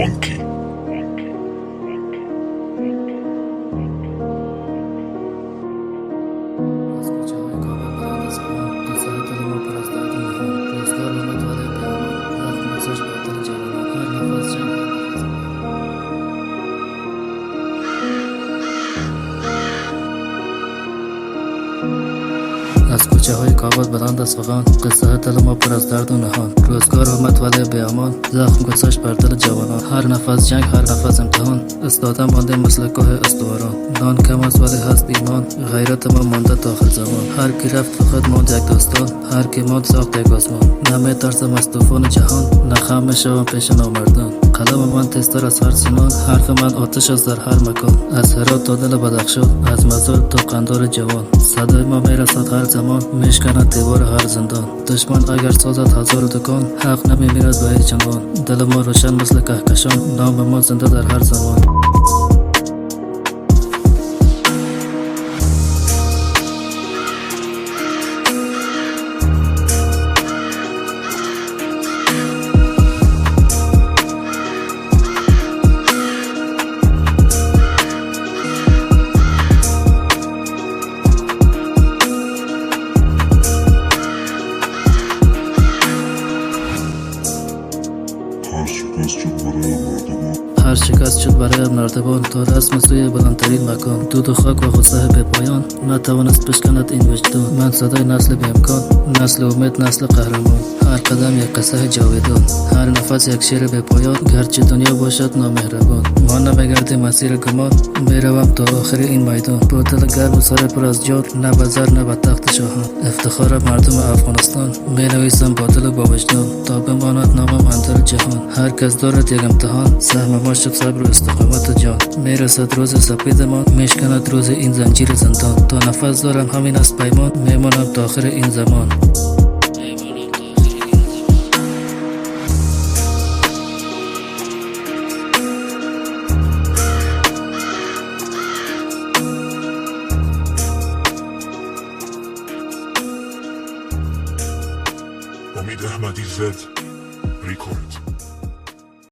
Monkey. از کوچه های کابل بلند است فغان، قصه دل ما پر از درد و نهان. روزگار آمد ولی به امان، زخم گذاشت بر دل جوانان. هر نفس جنگ، هر نفس امتحان، استادم مانده مثل کوه استواران. نان کم است ولی هست ایمان، غیرت ما مانده تا آخر زمان. هر کی رفت فقط ماند یک داستان، هر کی ماند ساخت یک آسمان. نمیترسم از طوفان جهان، نه خم میشوم پیش نامردان. قلم من تیزتر از هر سنان، حرف من آتش است در هر مکان. از هرات تا دل بدخشان، از مزار تا قندار جوان. صدای ما میرسد هر زمان، میشکند دیوار هر زندان. دشمن اگر سازد هزار دکان، حق نمیمیرد به هیچ عنوان. دل ما روشن مثل کهکشان، نام ما زنده در هر زمان. هر شکست شد برای نردبان، تا رسم سوی بلندترین مکان. دود و خاک و غصه به پایان، نتوانست بشکند این وجدان. من صدای نسل به امکان، نسل امید، نسل قهرمان. هر قدم یک قصه جاودان، هر نفس یک شعر به پایان. گرچه دنیا باشد نامهربان، ما نمیگردیم مسیر گمان. میروم تا آخر این میدان، با دل گرم و سر پر از جان. نه به زر نه به تخت شاهان، افتخار مردم افغانستان. مینویسم با دل و با وجدان، تا بماند نامم اندر جهان. هر کس دارد یک امتحان، سهم ما شد صبر و استقامت جان. میرسد روز سپید ما، میشکند روز این زنجیر زندان. تا نفس دارم همین است پیمان، میمانم تا آخر این زمان. امید احمدی زد ریکورد.